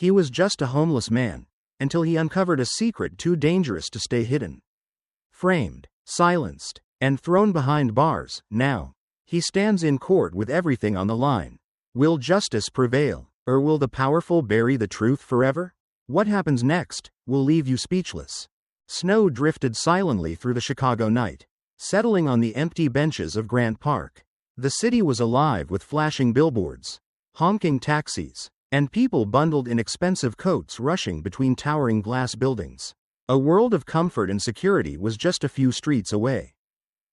He was just a homeless man, until he uncovered a secret too dangerous to stay hidden. Framed, silenced, and thrown behind bars, now, he stands in court with everything on the line. Will justice prevail, or will the powerful bury the truth forever? What happens next will leave you speechless. Snow drifted silently through the Chicago night, settling on the empty benches of Grant Park. The city was alive with flashing billboards, honking taxis, and people bundled in expensive coats rushing between towering glass buildings. A world of comfort and security was just a few streets away.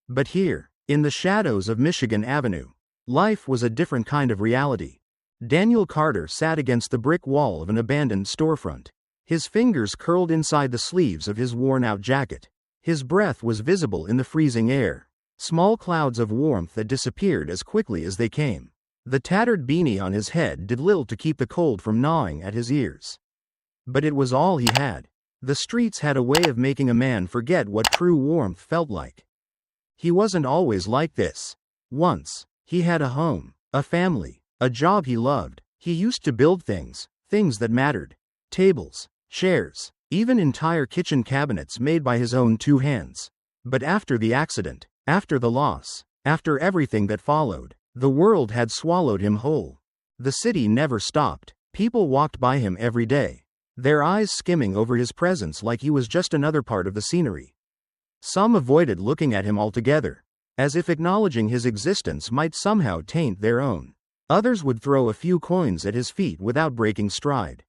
But here, in the shadows of Michigan Avenue, life was a different kind of reality. Daniel Carter sat against the brick wall of an abandoned storefront. His fingers curled inside the sleeves of his worn-out jacket. His breath was visible in the freezing air, small clouds of warmth that disappeared as quickly as they came. The tattered beanie on his head did little to keep the cold from gnawing at his ears. But it was all he had. The streets had a way of making a man forget what true warmth felt like. He wasn't always like this. Once, he had a home, a family, a job he loved. He used to build things that mattered. Tables, chairs, even entire kitchen cabinets made by his own two hands. But after the accident, after the loss, after everything that followed, the world had swallowed him whole. The city never stopped. People walked by him every day, their eyes skimming over his presence like he was just another part of the scenery. Some avoided looking at him altogether, as if acknowledging his existence might somehow taint their own. Others would throw a few coins at his feet without breaking stride.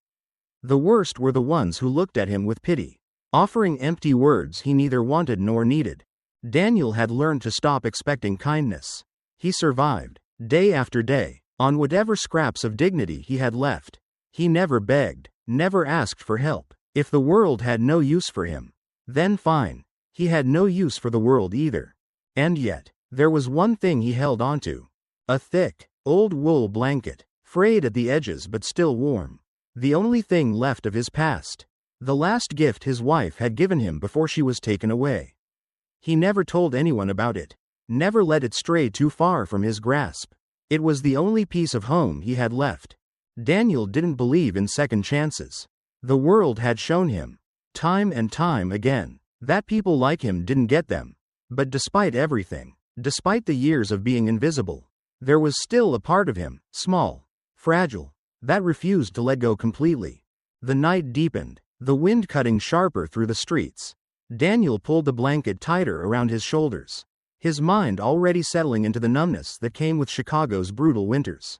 The worst were the ones who looked at him with pity, offering empty words he neither wanted nor needed. Daniel had learned to stop expecting kindness. He survived, day after day, on whatever scraps of dignity he had left. He never begged, never asked for help. If the world had no use for him, then fine. He had no use for the world either. And yet, there was one thing he held onto. A thick, old wool blanket, frayed at the edges but still warm. The only thing left of his past. The last gift his wife had given him before she was taken away. He never told anyone about it. Never let it stray too far from his grasp. It was the only piece of home he had left. Daniel didn't believe in second chances. The world had shown him, time and time again, that people like him didn't get them. But despite everything, despite the years of being invisible, there was still a part of him, small, fragile, that refused to let go completely. The night deepened, the wind cutting sharper through the streets. Daniel pulled the blanket tighter around his shoulders, his mind already settling into the numbness that came with Chicago's brutal winters.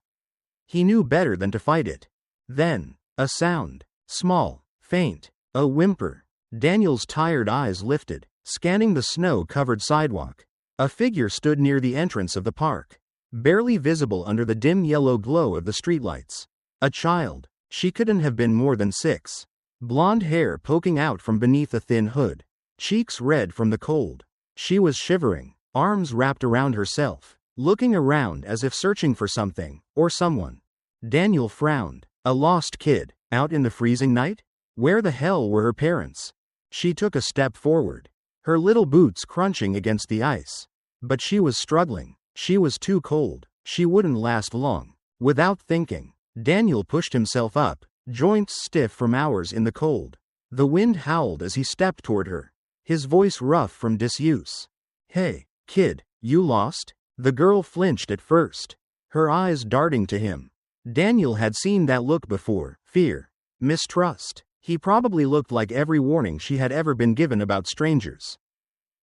He knew better than to fight it. Then, a sound, small, faint, a whimper. Daniel's tired eyes lifted, scanning the snow-covered sidewalk. A figure stood near the entrance of the park, barely visible under the dim yellow glow of the streetlights. A child. She couldn't have been more than 6. Blonde hair poking out from beneath a thin hood, cheeks red from the cold. She was shivering, arms wrapped around herself, looking around as if searching for something, or someone. Daniel frowned. A lost kid, out in the freezing night? Where the hell were her parents? She took a step forward, her little boots crunching against the ice. But she was struggling. She was too cold. She wouldn't last long. Without thinking, Daniel pushed himself up, joints stiff from hours in the cold. The wind howled as he stepped toward her, his voice rough from disuse. "Hey, kid, you lost?" The girl flinched at first, her eyes darting to him. Daniel had seen that look before, fear, mistrust. He probably looked like every warning she had ever been given about strangers.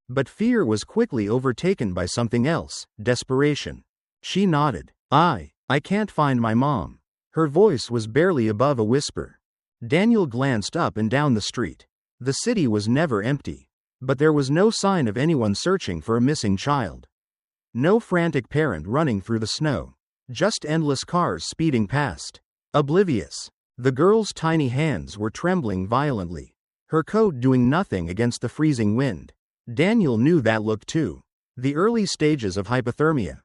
But fear was quickly overtaken by something else, desperation. She nodded. I can't find my mom." Her voice was barely above a whisper. Daniel glanced up and down the street. The city was never empty. But there was no sign of anyone searching for a missing child. No frantic parent running through the snow. Just endless cars speeding past. Oblivious. The girl's tiny hands were trembling violently, her coat doing nothing against the freezing wind. Daniel knew that look too. The early stages of hypothermia.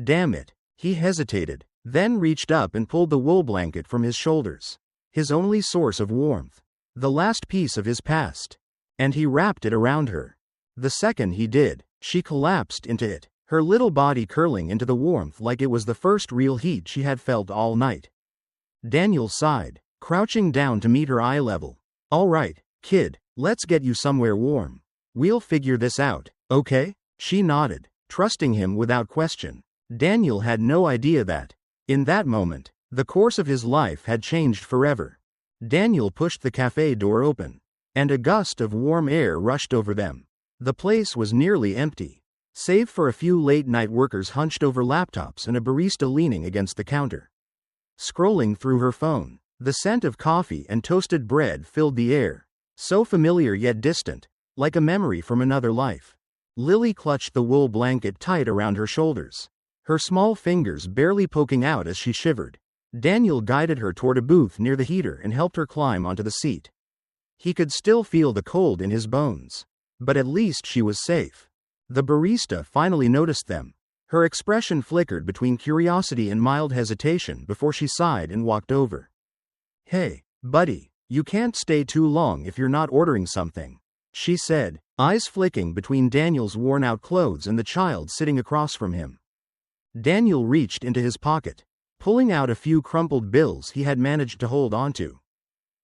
Damn it. He hesitated, then reached up and pulled the wool blanket from his shoulders. His only source of warmth. The last piece of his past. And he wrapped it around her. The second he did, she collapsed into it, her little body curling into the warmth like it was the first real heat she had felt all night. Daniel sighed. crouching down to meet her eye level. All right, kid, let's get you somewhere warm. We'll figure this out, okay? She nodded, trusting him without question. Daniel had no idea that, in that moment, the course of his life had changed forever. Daniel pushed the cafe door open, and a gust of warm air rushed over them. The place was nearly empty, save for a few late-night workers hunched over laptops and a barista leaning against the counter. Scrolling through her phone, the scent of coffee and toasted bread filled the air, so familiar yet distant, like a memory from another life. Lily clutched the wool blanket tight around her shoulders, her small fingers barely poking out as she shivered. Daniel guided her toward a booth near the heater and helped her climb onto the seat. He could still feel the cold in his bones, but at least she was safe. The barista finally noticed them. Her expression flickered between curiosity and mild hesitation before she sighed and walked over. "Hey, buddy, you can't stay too long if you're not ordering something," she said, eyes flicking between Daniel's worn-out clothes and the child sitting across from him. Daniel reached into his pocket, pulling out a few crumpled bills he had managed to hold onto.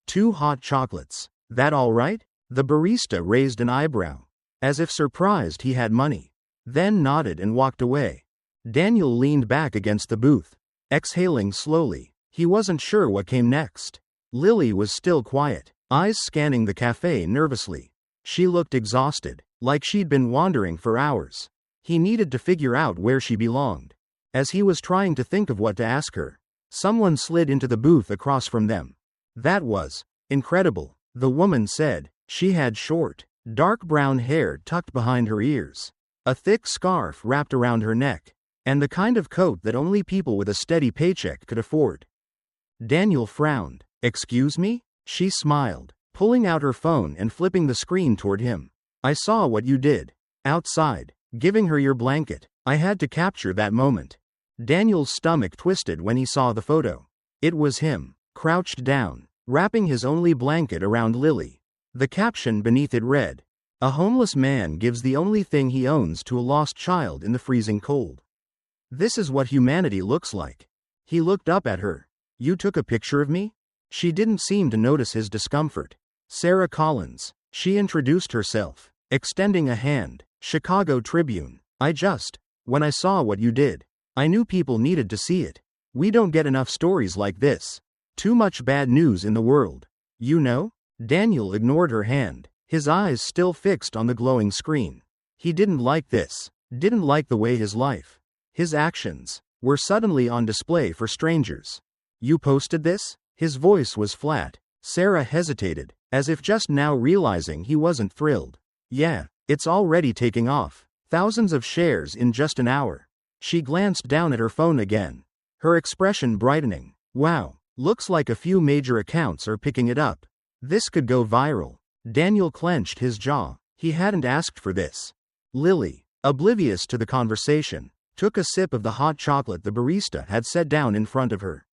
"2 hot chocolates. That all right?" The barista raised an eyebrow, as if surprised he had money, then nodded and walked away. Daniel leaned back against the booth, exhaling slowly. He wasn't sure what came next. Lily was still quiet, eyes scanning the cafe nervously. She looked exhausted, like she'd been wandering for hours. He needed to figure out where she belonged. As he was trying to think of what to ask her, someone slid into the booth across from them. "That was incredible," the woman said. She had short, dark brown hair tucked behind her ears, a thick scarf wrapped around her neck, and the kind of coat that only people with a steady paycheck could afford. Daniel frowned. "Excuse me?" She smiled, pulling out her phone and flipping the screen toward him. "I saw what you did outside, giving her your blanket. I had to capture that moment." Daniel's stomach twisted when he saw the photo. It was him, crouched down, wrapping his only blanket around Lily. The caption beneath it read, "A homeless man gives the only thing he owns to a lost child in the freezing cold. This is what humanity looks like." He looked up at her. "You took a picture of me?" She didn't seem to notice his discomfort. "Sarah Collins," she introduced herself, extending a hand. "Chicago Tribune. When I saw what you did, I knew people needed to see it. We don't get enough stories like this. Too much bad news in the world. You know?" Daniel ignored her hand, his eyes still fixed on the glowing screen. He didn't like this, didn't like the way his life, his actions, were suddenly on display for strangers. "You posted this?" His voice was flat. Sarah hesitated, as if just now realizing he wasn't thrilled. "Yeah, it's already taking off. Thousands of shares in just an hour." She glanced down at her phone again, her expression brightening. "Wow, looks like a few major accounts are picking it up. This could go viral." Daniel clenched his jaw. He hadn't asked for this. Lily, oblivious to the conversation, took a sip of the hot chocolate the barista had set down in front of her.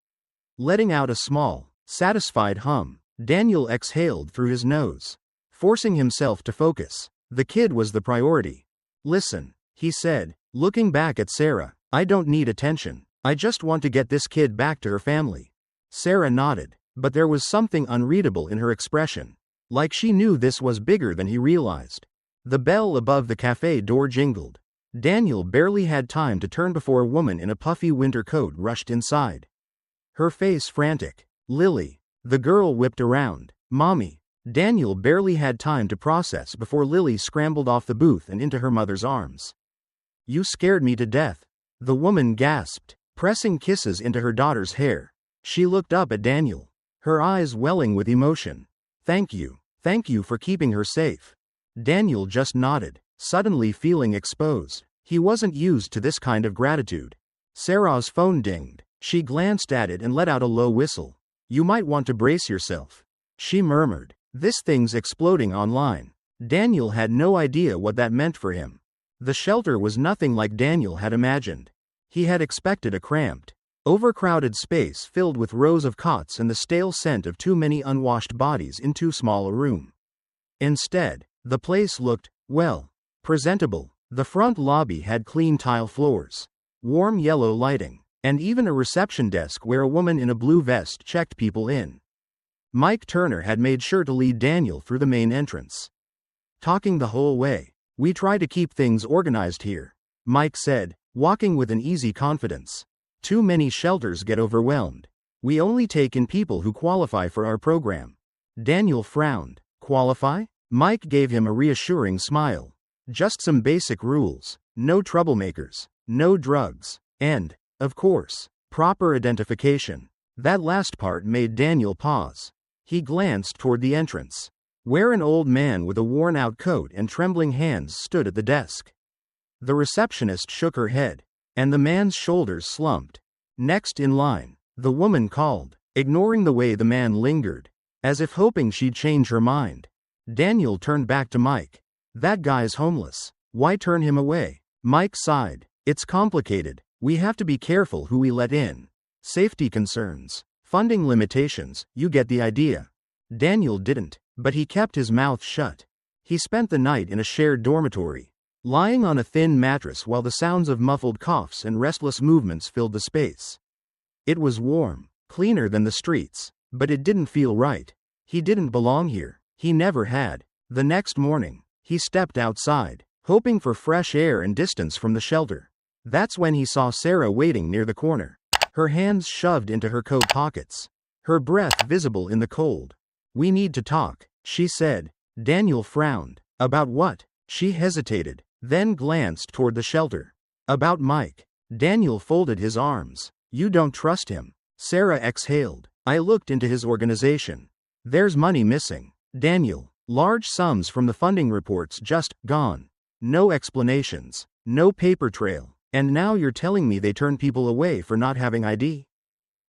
Letting out a small, satisfied hum, Daniel exhaled through his nose, forcing himself to focus. The kid was the priority. "Listen," he said, looking back at Sarah, "I don't need attention. I just want to get this kid back to her family." Sarah nodded, but there was something unreadable in her expression, like she knew this was bigger than he realized. The bell above the cafe door jingled. Daniel barely had time to turn before a woman in a puffy winter coat rushed inside, her face frantic. "Lily." The girl whipped around. "Mommy." Daniel barely had time to process before Lily scrambled off the booth and into her mother's arms. "You scared me to death," the woman gasped, pressing kisses into her daughter's hair. She looked up at Daniel, her eyes welling with emotion. Thank you for keeping her safe." Daniel just nodded, suddenly feeling exposed. He wasn't used to this kind of gratitude. Sarah's phone dinged. She glanced at it and let out a low whistle. "You might want to brace yourself," she murmured. "This thing's exploding online." Daniel had no idea what that meant for him. The shelter was nothing like Daniel had imagined. He had expected a cramped, overcrowded space filled with rows of cots and the stale scent of too many unwashed bodies in too small a room. Instead, the place looked, well, presentable. The front lobby had clean tile floors, warm yellow lighting, and even a reception desk where a woman in a blue vest checked people in. Mike Turner had made sure to lead Daniel through the main entrance. Talking the whole way. "We try to keep things organized here," Mike said, walking with an easy confidence. "Too many shelters get overwhelmed. We only take in people who qualify for our program." Daniel frowned. "Qualify?" Mike gave him a reassuring smile. "Just some basic rules. No troublemakers. No drugs. And, of course, proper identification." That last part made Daniel pause. He glanced toward the entrance, where an old man with a worn-out coat and trembling hands stood at the desk. The receptionist shook her head, and the man's shoulders slumped. "Next in line," the woman called, ignoring the way the man lingered, as if hoping she'd change her mind. Daniel turned back to Mike. "That guy's homeless. Why turn him away?" Mike sighed. "It's complicated. We have to be careful who we let in. Safety concerns. Funding limitations, you get the idea." Daniel didn't, but he kept his mouth shut. He spent the night in a shared dormitory, lying on a thin mattress while the sounds of muffled coughs and restless movements filled the space. It was warm, cleaner than the streets, but it didn't feel right. He didn't belong here. He never had. The next morning, he stepped outside, hoping for fresh air and distance from the shelter. That's when he saw Sarah waiting near the corner, her hands shoved into her coat pockets, her breath visible in the cold. "We need to talk," she said. Daniel frowned. "About what?" She hesitated, then glanced toward the shelter. "About Mike." Daniel folded his arms. "You don't trust him." Sarah exhaled. "I looked into his organization. There's money missing." Daniel, large sums from the funding reports just gone. No explanations, no paper trail. And now you're telling me they turn people away for not having ID?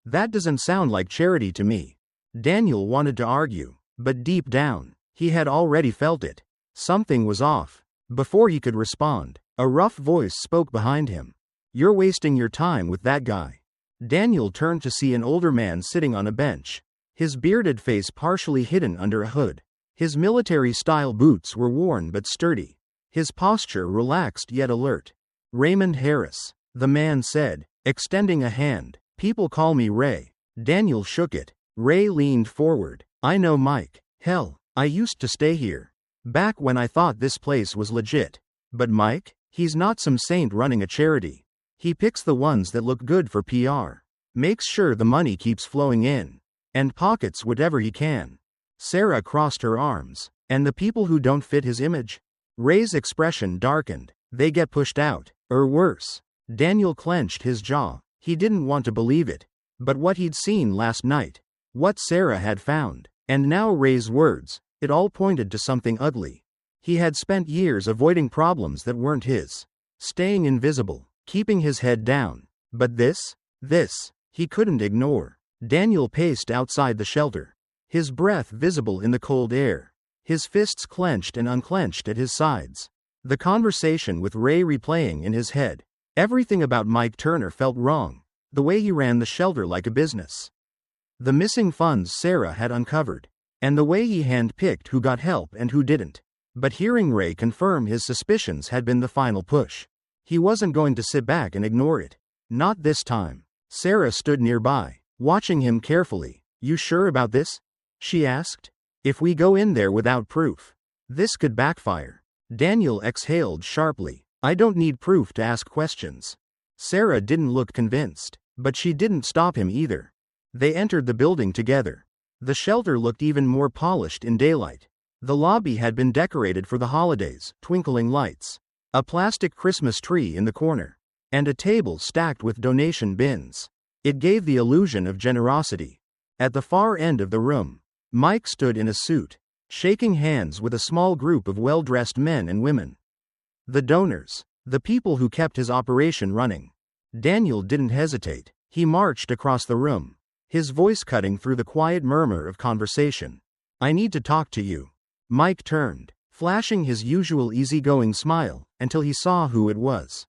That doesn't sound like charity to me. Daniel wanted to argue, but deep down, he had already felt it. Something was off. Before he could respond, a rough voice spoke behind him. "You're wasting your time with that guy." Daniel turned to see an older man sitting on a bench, his bearded face partially hidden under a hood. His military-style boots were worn but sturdy, his posture relaxed yet alert. "Raymond Harris," the man said, extending a hand. "People call me Ray." Daniel shook it. Ray leaned forward. "I know Mike. Hell, I used to stay here. Back when I thought this place was legit. But Mike? He's not some saint running a charity. He picks the ones that look good for PR. Makes sure the money keeps flowing in. And pockets whatever he can." Sarah crossed her arms. "And the people who don't fit his image?" Ray's expression darkened. "They get pushed out. Or worse." Daniel clenched his jaw. He didn't want to believe it. But what he'd seen last night, what Sarah had found, and now Ray's words, it all pointed to something ugly. He had spent years avoiding problems that weren't his, staying invisible, keeping his head down. But this, he couldn't ignore. Daniel paced outside the shelter, his breath visible in the cold air, his fists clenched and unclenched at his sides. The conversation with Ray replaying in his head. Everything about Mike Turner felt wrong. The way he ran the shelter like a business. The missing funds Sarah had uncovered. And the way he handpicked who got help and who didn't. But hearing Ray confirm his suspicions had been the final push. He wasn't going to sit back and ignore it. Not this time. Sarah stood nearby, watching him carefully. "You sure about this?" she asked. "If we go in there without proof, this could backfire." Daniel exhaled sharply. "I don't need proof to ask questions." Sarah didn't look convinced, but she didn't stop him either. They entered the building together. The shelter looked even more polished in daylight. The lobby had been decorated for the holidays, twinkling lights, a plastic Christmas tree in the corner, and a table stacked with donation bins. It gave the illusion of generosity. At the far end of the room, Mike stood in a suit, shaking hands with a small group of well-dressed men and women. The donors, the people who kept his operation running. Daniel didn't hesitate. He marched across the room, his voice cutting through the quiet murmur of conversation. "I need to talk to you." Mike turned, flashing his usual easygoing smile, until he saw who it was.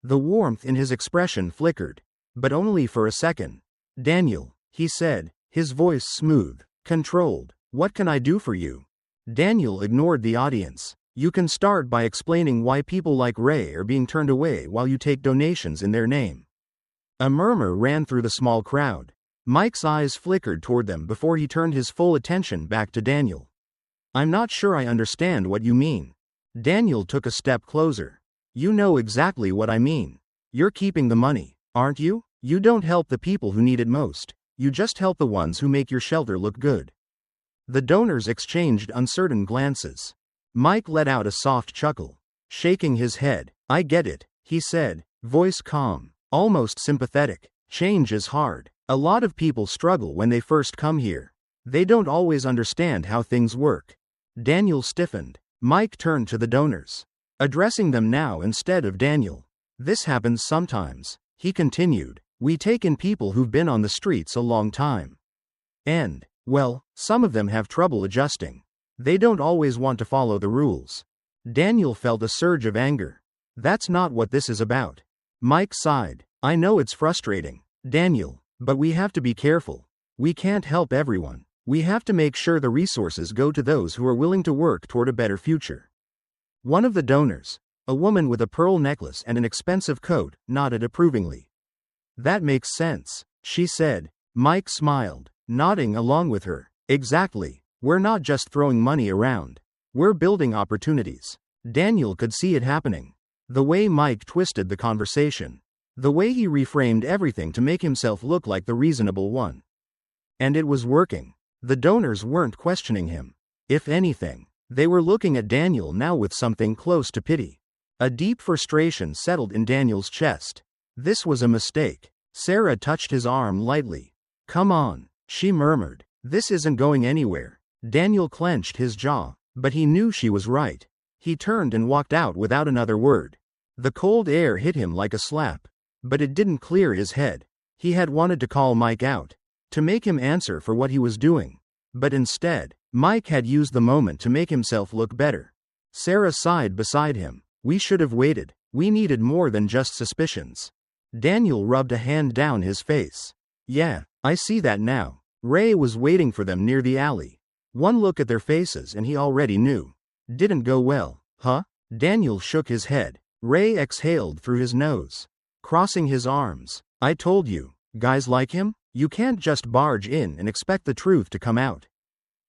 The warmth in his expression flickered, but only for a second. "Daniel," he said, his voice smooth, controlled. "What can I do for you?" Daniel ignored the audience. "You can start by explaining why people like Ray are being turned away while you take donations in their name." A murmur ran through the small crowd. Mike's eyes flickered toward them before he turned his full attention back to Daniel. I'm not sure I understand what you mean. Daniel took a step closer. You know exactly what I mean. You're keeping the money, aren't you? You don't help the people who need it most. You just help the ones who make your shelter look good. The donors exchanged uncertain glances. Mike let out a soft chuckle, shaking his head. I get it, he said, voice calm, almost sympathetic. Change is hard. A lot of people struggle when they first come here. They don't always understand how things work. Daniel stiffened. Mike turned to the donors, addressing them now instead of Daniel. This happens sometimes, he continued. We take in people who've been on the streets a long time. And, well, some of them have trouble adjusting. They don't always want to follow the rules. Daniel felt a surge of anger. That's not what this is about. Mike sighed. I know it's frustrating, Daniel, but we have to be careful. We can't help everyone. We have to make sure the resources go to those who are willing to work toward a better future. One of the donors, a woman with a pearl necklace and an expensive coat, nodded approvingly. That makes sense, she said. Mike smiled, nodding along with her. Exactly. We're not just throwing money around. We're building opportunities. Daniel could see it happening. The way Mike twisted the conversation. The way he reframed everything to make himself look like the reasonable one. And it was working. The donors weren't questioning him. If anything, they were looking at Daniel now with something close to pity. A deep frustration settled in Daniel's chest. This was a mistake. Sarah touched his arm lightly. Come on, she murmured. This isn't going anywhere. Daniel clenched his jaw, but he knew she was right. He turned and walked out without another word. The cold air hit him like a slap, but it didn't clear his head. He had wanted to call Mike out, to make him answer for what he was doing. But instead, Mike had used the moment to make himself look better. Sarah sighed beside him. We should have waited. We needed more than just suspicions. Daniel rubbed a hand down his face. Yeah, I see that now. Ray was waiting for them near the alley. One look at their faces and he already knew. Didn't go well, huh? Daniel shook his head. Ray exhaled through his nose, crossing his arms. I told you, guys like him? You can't just barge in and expect the truth to come out.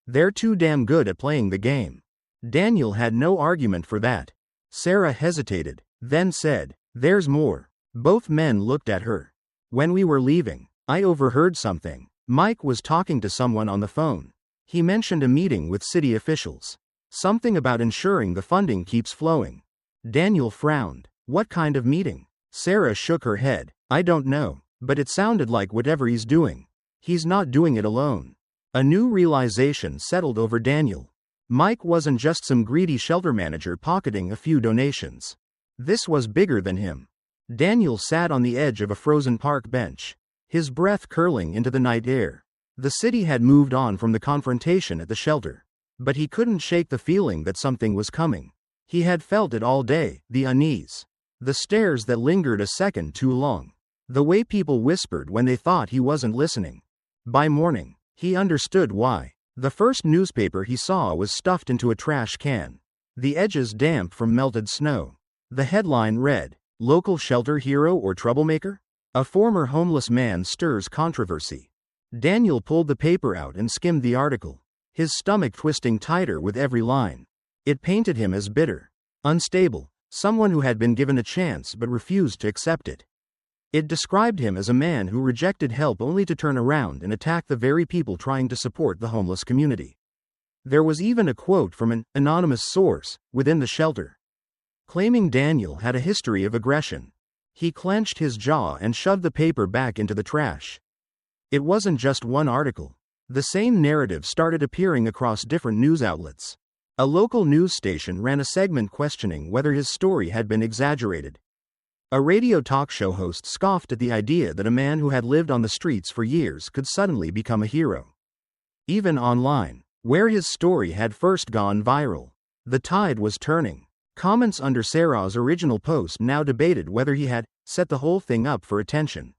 They're too damn good at playing the game. Daniel had no argument for that. Sarah hesitated, then said, there's more. Both men looked at her. When we were leaving, I overheard something. Mike was talking to someone on the phone. He mentioned a meeting with city officials. Something about ensuring the funding keeps flowing. Daniel frowned. What kind of meeting? Sarah shook her head. I don't know, but it sounded like whatever he's doing. He's not doing it alone. A new realization settled over Daniel. Mike wasn't just some greedy shelter manager pocketing a few donations. This was bigger than him. Daniel sat on the edge of a frozen park bench, his breath curling into the night air. The city had moved on from the confrontation at the shelter, but he couldn't shake the feeling that something was coming. He had felt it all day, the unease, the stares that lingered a second too long, the way people whispered when they thought he wasn't listening. By morning, he understood why. The first newspaper he saw was stuffed into a trash can, the edges damp from melted snow. The headline read, Local Shelter Hero or Troublemaker? A former homeless man stirs controversy. Daniel pulled the paper out and skimmed the article, his stomach twisting tighter with every line. It painted him as bitter, unstable, someone who had been given a chance but refused to accept it. It described him as a man who rejected help only to turn around and attack the very people trying to support the homeless community. There was even a quote from an anonymous source within the shelter, claiming Daniel had a history of aggression. He clenched his jaw and shoved the paper back into the trash. It wasn't just one article. The same narrative started appearing across different news outlets. A local news station ran a segment questioning whether his story had been exaggerated. A radio talk show host scoffed at the idea that a man who had lived on the streets for years could suddenly become a hero. Even online, where his story had first gone viral, the tide was turning. Comments under Sarah's original post now debated whether he had set the whole thing up for attention.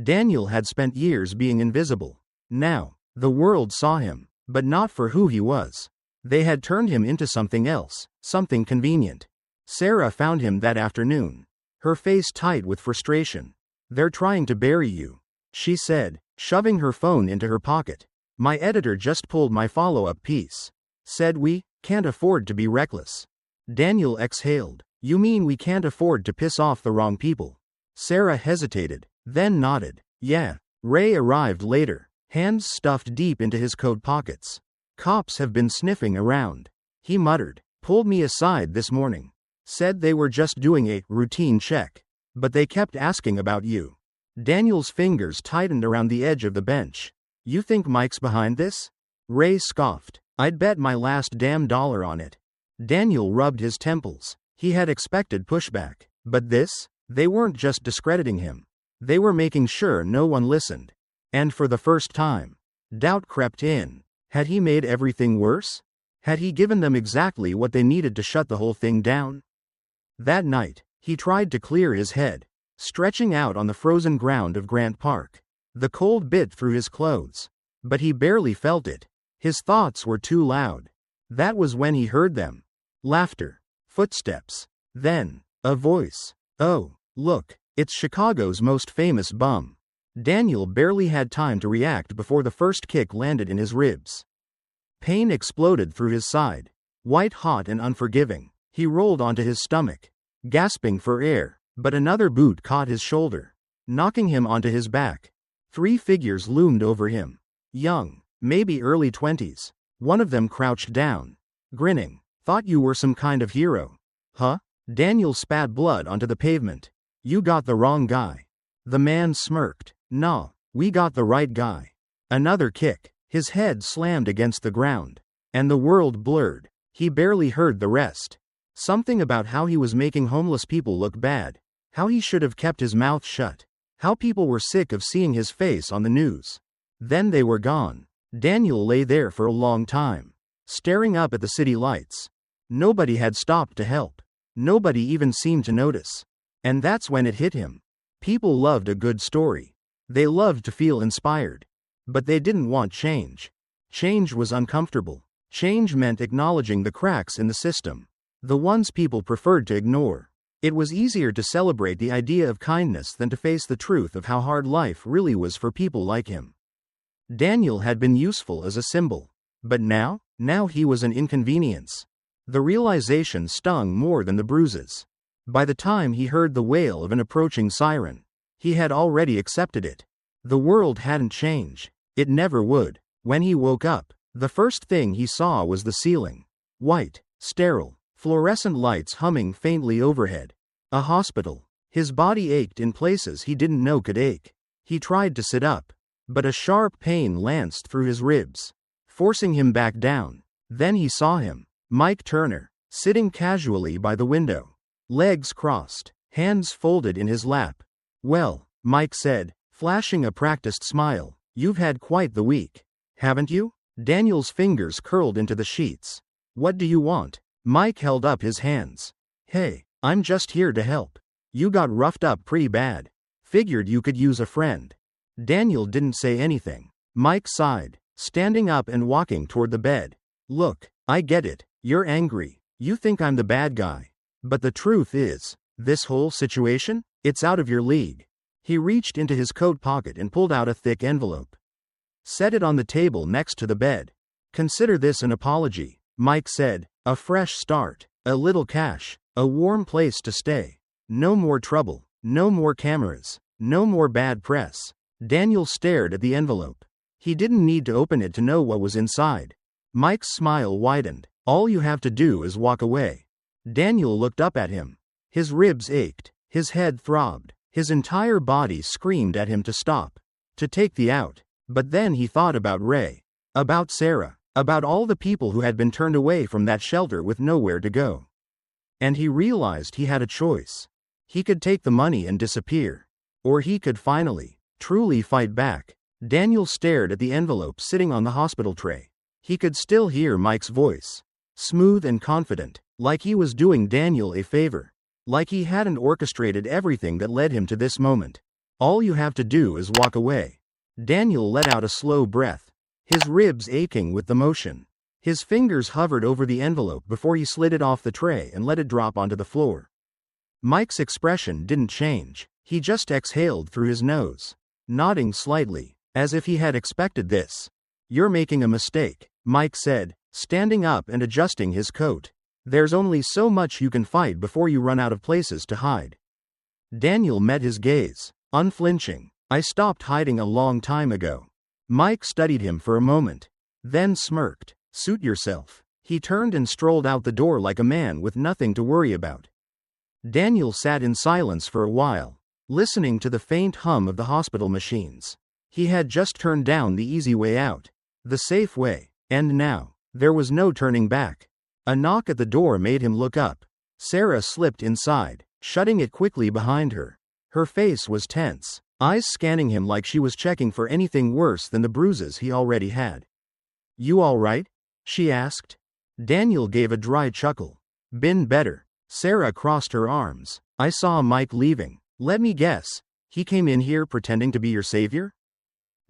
Daniel had spent years being invisible. Now, the world saw him, but not for who he was. They had turned him into something else, something convenient. Sarah found him that afternoon, her face tight with frustration. They're trying to bury you, she said. shoving her phone into her pocket. My editor just pulled my follow-up piece. Said we can't afford to be reckless. Daniel exhaled. You mean we can't afford to piss off the wrong people? Sarah hesitated, then nodded. Yeah. Ray arrived later, hands stuffed deep into his coat pockets. Cops have been sniffing around. He muttered. Pulled me aside this morning. Said they were just doing a routine check. But they kept asking about you. Daniel's fingers tightened around the edge of the bench. You think Mike's behind this? Ray scoffed. I'd bet my last damn dollar on it. Daniel rubbed his temples. He had expected pushback. But this? They weren't just discrediting him. They were making sure no one listened. And for the first time, doubt crept in. Had he made everything worse? Had he given them exactly what they needed to shut the whole thing down? That night, he tried to clear his head, stretching out on the frozen ground of Grant Park. The cold bit through his clothes. But he barely felt it. His thoughts were too loud. That was when he heard them. Laughter. Footsteps. Then, a voice. Oh, look, it's Chicago's most famous bum. Daniel barely had time to react before the first kick landed in his ribs. Pain exploded through his side. White hot and unforgiving. He rolled onto his stomach, gasping for air, but another boot caught his shoulder, knocking him onto his back. 3 figures loomed over him. Young, maybe early 20s. One of them crouched down, grinning. Thought you were some kind of hero. Huh? Daniel spat blood onto the pavement. You got the wrong guy. The man smirked. Nah, we got the right guy. Another kick. His head slammed against the ground. And the world blurred. He barely heard the rest. Something about how he was making homeless people look bad. How he should have kept his mouth shut. How people were sick of seeing his face on the news. Then they were gone. Daniel lay there for a long time, staring up at the city lights. Nobody had stopped to help. Nobody even seemed to notice. And that's when it hit him. People loved a good story. They loved to feel inspired. But they didn't want change. Change was uncomfortable. Change meant acknowledging the cracks in the system. The ones people preferred to ignore. It was easier to celebrate the idea of kindness than to face the truth of how hard life really was for people like him. Daniel had been useful as a symbol. But now he was an inconvenience. The realization stung more than the bruises. By the time he heard the wail of an approaching siren, he had already accepted it. The world hadn't changed. It never would. When he woke up, the first thing he saw was the ceiling. White, sterile, fluorescent lights humming faintly overhead. A hospital. His body ached in places he didn't know could ache. He tried to sit up, but a sharp pain lanced through his ribs, forcing him back down. Then he saw him. Mike Turner, sitting casually by the window, legs crossed, hands folded in his lap. Well, Mike said, flashing a practiced smile, you've had quite the week, haven't you? Daniel's fingers curled into the sheets. What do you want? Mike held up his hands. Hey, I'm just here to help. You got roughed up pretty bad. Figured you could use a friend. Daniel didn't say anything. Mike sighed, standing up and walking toward the bed. Look, I get it. You're angry. You think I'm the bad guy. But the truth is, this whole situation, it's out of your league. He reached into his coat pocket and pulled out a thick envelope. Set it on the table next to the bed. Consider this an apology, Mike said. A fresh start, a little cash, a warm place to stay. No more trouble, no more cameras, no more bad press. Daniel stared at the envelope. He didn't need to open it to know what was inside. Mike's smile widened. All you have to do is walk away. Daniel looked up at him. His ribs ached, his head throbbed, his entire body screamed at him to stop, to take the out. But then he thought about Ray, about Sarah, about all the people who had been turned away from that shelter with nowhere to go. And he realized he had a choice. He could take the money and disappear. Or he could finally, truly fight back. Daniel stared at the envelope sitting on the hospital tray. He could still hear Mike's voice. Smooth and confident, like he was doing Daniel a favor. Like he hadn't orchestrated everything that led him to this moment. All you have to do is walk away. Daniel let out a slow breath, his ribs aching with the motion. His fingers hovered over the envelope before he slid it off the tray and let it drop onto the floor. Mike's expression didn't change. He just exhaled through his nose, nodding slightly. as if he had expected this. "You're making a mistake," Mike said, standing up and adjusting his coat. "There's only so much you can fight before you run out of places to hide." Daniel met his gaze, unflinching. "I stopped hiding a long time ago." Mike studied him for a moment, then smirked. "Suit yourself." He turned and strolled out the door like a man with nothing to worry about. Daniel sat in silence for a while, listening to the faint hum of the hospital machines. He had just turned down the easy way out, the safe way, and now, there was no turning back. A knock at the door made him look up. Sarah slipped inside, shutting it quickly behind her. Her face was tense, eyes scanning him like she was checking for anything worse than the bruises he already had. "You all right?" she asked. Daniel gave a dry chuckle. "Been better." Sarah crossed her arms. "I saw Mike leaving. Let me guess, he came in here pretending to be your savior?"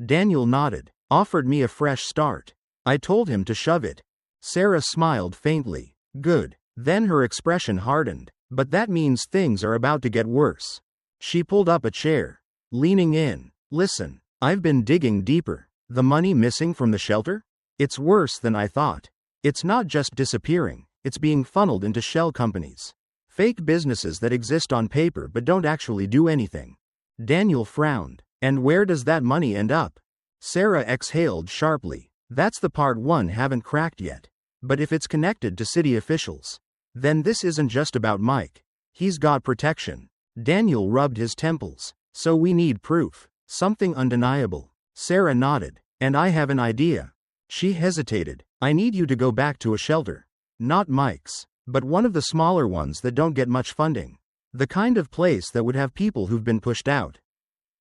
Daniel nodded. "Offered me a fresh start. I told him to shove it." Sarah smiled faintly. "Good." Then her expression hardened. "But that means things are about to get worse." She pulled up a chair, leaning in. "Listen, I've been digging deeper. The money missing from the shelter? It's worse than I thought. It's not just disappearing, it's being funneled into shell companies. Fake businesses that exist on paper but don't actually do anything." Daniel frowned. "And where does that money end up?" Sarah exhaled sharply. "That's the part one haven't cracked yet. But if it's connected to city officials, then this isn't just about Mike. He's got protection." Daniel rubbed his temples. "So we need proof. Something undeniable." Sarah nodded. "And I have an idea." She hesitated. "I need you to go back to a shelter. Not Mike's, but one of the smaller ones that don't get much funding. The kind of place that would have people who've been pushed out.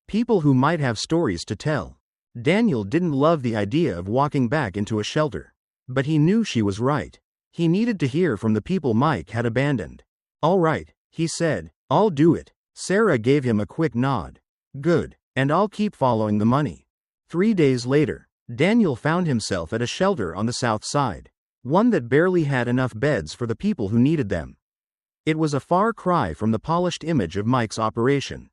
People who might have stories to tell." Daniel didn't love the idea of walking back into a shelter. But he knew she was right. He needed to hear from the people Mike had abandoned. "All right," he said. "I'll do it." Sarah gave him a quick nod. "Good. And I'll keep following the money." 3 days later, Daniel found himself at a shelter on the south side. One that barely had enough beds for the people who needed them. It was a far cry from the polished image of Mike's operation.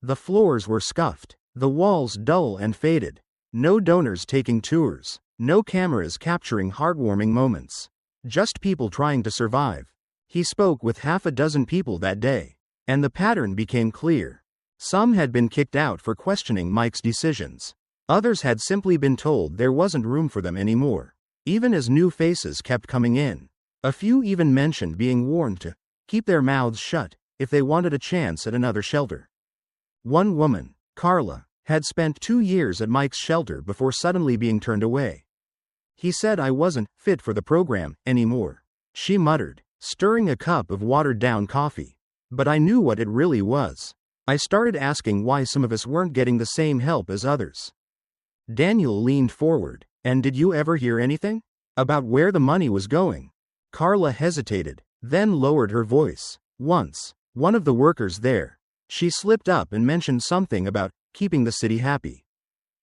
The floors were scuffed, the walls dull and faded. No donors taking tours, no cameras capturing heartwarming moments. Just people trying to survive. He spoke with half a dozen people that day, and the pattern became clear. Some had been kicked out for questioning Mike's decisions. Others had simply been told there wasn't room for them anymore, even as new faces kept coming in. A few even mentioned being warned to keep their mouths shut if they wanted a chance at another shelter. One woman, Carla, had spent 2 years at Mike's shelter before suddenly being turned away. "He said I wasn't fit for the program anymore," she muttered, stirring a cup of watered-down coffee. "But I knew what it really was. I started asking why some of us weren't getting the same help as others." Daniel leaned forward. "And did you ever hear anything? About where the money was going?" Carla hesitated, then lowered her voice. "Once, one of the workers there, she slipped up and mentioned something about keeping the city happy.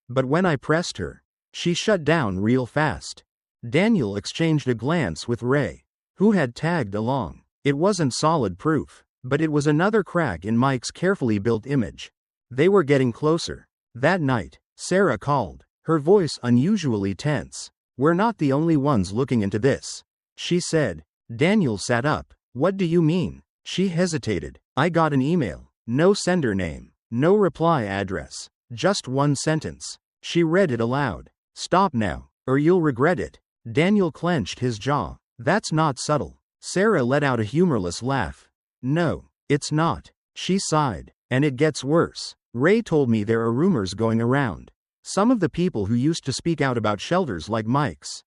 But when I pressed her, she shut down real fast." Daniel exchanged a glance with Ray, who had tagged along. It wasn't solid proof, but it was another crack in Mike's carefully built image. They were getting closer. That night, Sarah called, her voice unusually tense. "We're not the only ones looking into this," she said. Daniel sat up. "What do you mean?" She hesitated. "I got an email. No sender name, no reply address. Just one sentence." She read it aloud. "Stop now, or you'll regret it." Daniel clenched his jaw. "That's not subtle." Sarah let out a humorless laugh. "No, it's not." She sighed. "And it gets worse. Ray told me there are rumors going around. Some of the people who used to speak out about shelters like Mike's,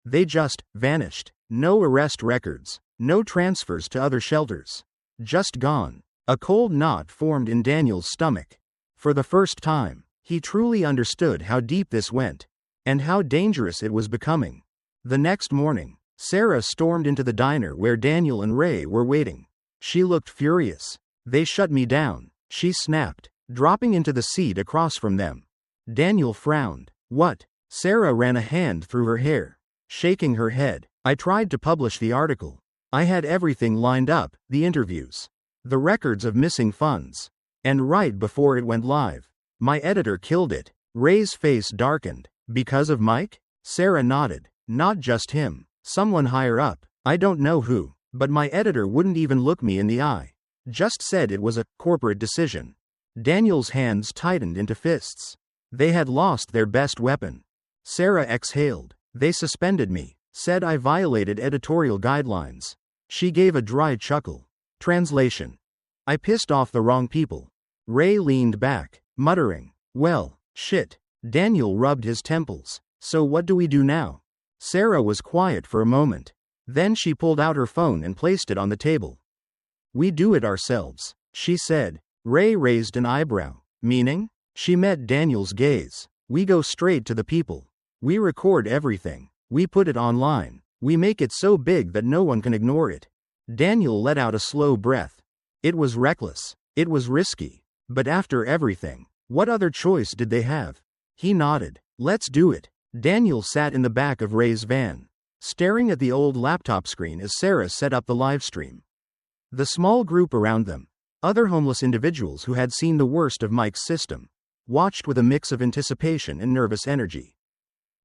they just vanished. No arrest records, no transfers to other shelters. Just gone." A cold knot formed in Daniel's stomach. For the first time, he truly understood how deep this went, and how dangerous it was becoming. The next morning, Sarah stormed into the diner where Daniel and Ray were waiting. She looked furious. "They shut me down," she snapped, dropping into the seat across from them. Daniel frowned. "What?" Sarah ran a hand through her hair, shaking her head. "I tried to publish the article. I had everything lined up, the interviews, the records of missing funds. And right before it went live, my editor killed it." Ray's face darkened. Because of Mike? Sarah nodded. Not just him. Someone higher up. I don't know who, but my editor wouldn't even look me in the eye. Just said it was a corporate decision. Daniel's hands tightened into fists. They had lost their best weapon. Sarah exhaled. They suspended me. Said I violated editorial guidelines. She gave a dry chuckle. Translation. I pissed off the wrong people. Ray leaned back, muttering, well, shit. Daniel rubbed his temples. So what do we do now? Sarah was quiet for a moment. Then she pulled out her phone and placed it on the table. We do it ourselves, she said. Ray raised an eyebrow. Meaning? She met Daniel's gaze. We go straight to the people. We record everything. We put it online. We make it so big that no one can ignore it. Daniel let out a slow breath. It was reckless. It was risky. But after everything, what other choice did they have? He nodded. Let's do it. Daniel sat in the back of Ray's van, staring at the old laptop screen as Sarah set up the live stream. The small group around them, other homeless individuals who had seen the worst of Mike's system, watched with a mix of anticipation and nervous energy.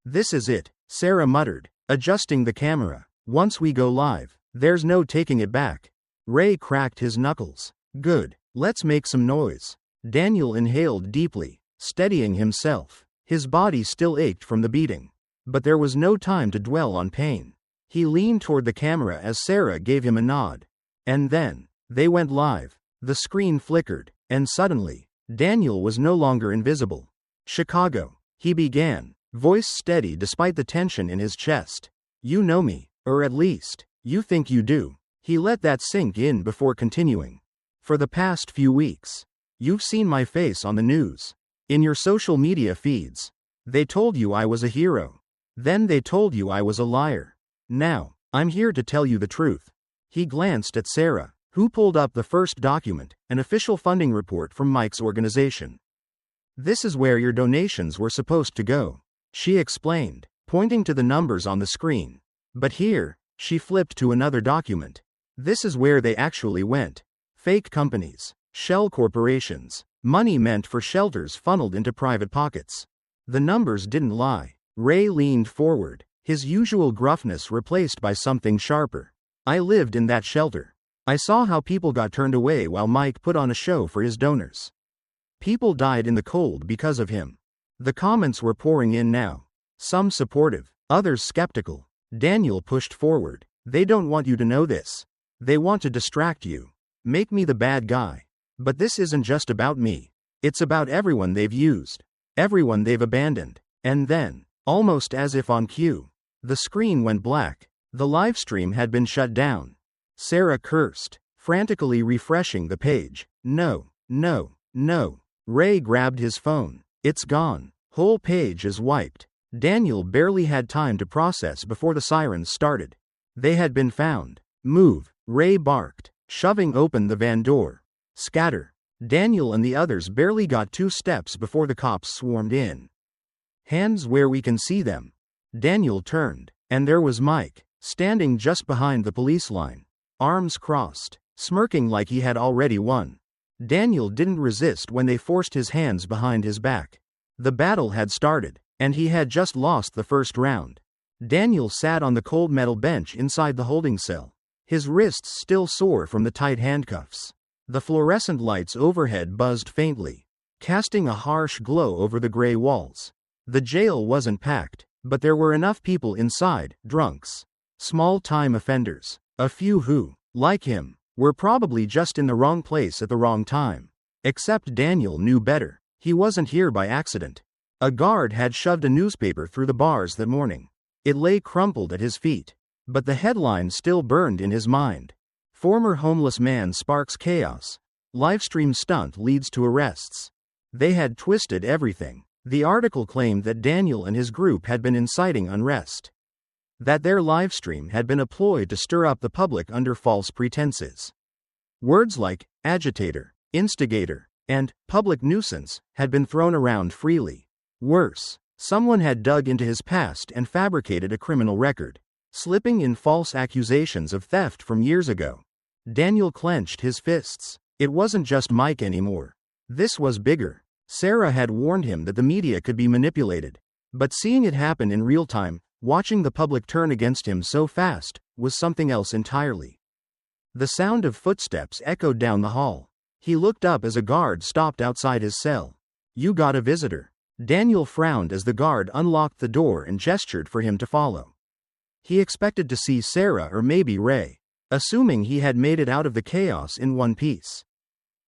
This is it, Sarah muttered, adjusting the camera. Once we go live, there's no taking it back. Ray cracked his knuckles. Good. Let's make some noise. Daniel inhaled deeply, steadying himself. His body still ached from the beating. But there was no time to dwell on pain. He leaned toward the camera as Sarah gave him a nod. And then, they went live. The screen flickered, and suddenly, Daniel was no longer invisible. Chicago, he began, voice steady despite the tension in his chest. You know me, or at least, you think you do. He let that sink in before continuing. For the past few weeks, you've seen my face on the news. In your social media feeds. They told you I was a hero. Then they told you I was a liar. Now, I'm here to tell you the truth. He glanced at Sarah, who pulled up the first document, an official funding report from Mike's organization. This is where your donations were supposed to go, she explained, pointing to the numbers on the screen. But here, she flipped to another document. This is where they actually went. Fake companies, shell corporations, money meant for shelters funneled into private pockets. The numbers didn't lie. Ray leaned forward, his usual gruffness replaced by something sharper. I lived in that shelter. I saw how people got turned away while Mike put on a show for his donors. People died in the cold because of him. The comments were pouring in now. Some supportive, others skeptical. Daniel pushed forward. They don't want you to know this. They want to distract you. Make me the bad guy. But this isn't just about me. It's about everyone they've used. Everyone they've abandoned. And then, almost as if on cue, the screen went black. The live stream had been shut down. Sarah cursed, frantically refreshing the page. No, no, no. Ray grabbed his phone. It's gone. Whole page is wiped. Daniel barely had time to process before the sirens started. They had been found. Move, Ray barked, shoving open the van door. Scatter. Daniel and the others barely got 2 steps before the cops swarmed in. Hands where we can see them. Daniel turned, and there was Mike, standing just behind the police line, arms crossed, smirking like he had already won. Daniel didn't resist when they forced his hands behind his back. The battle had started, and he had just lost the first round. Daniel sat on the cold metal bench inside the holding cell, his wrists still sore from the tight handcuffs. The fluorescent lights overhead buzzed faintly, casting a harsh glow over the gray walls. The jail wasn't packed, but there were enough people inside, drunks, small-time offenders, a few who, like him, were probably just in the wrong place at the wrong time. Except Daniel knew better. He wasn't here by accident. A guard had shoved a newspaper through the bars that morning. It lay crumpled at his feet, but the headline still burned in his mind. Former homeless man sparks chaos. Livestream stunt leads to arrests. They had twisted everything. The article claimed that Daniel and his group had been inciting unrest. That their livestream had been a ploy to stir up the public under false pretenses. Words like agitator, instigator, and public nuisance had been thrown around freely. Worse, someone had dug into his past and fabricated a criminal record, slipping in false accusations of theft from years ago. Daniel clenched his fists. It wasn't just Mike anymore. This was bigger. Sarah had warned him that the media could be manipulated. But seeing it happen in real time, watching the public turn against him so fast, was something else entirely. The sound of footsteps echoed down the hall. He looked up as a guard stopped outside his cell. "You got a visitor." Daniel frowned as the guard unlocked the door and gestured for him to follow. He expected to see Sarah or maybe Ray, assuming he had made it out of the chaos in one piece.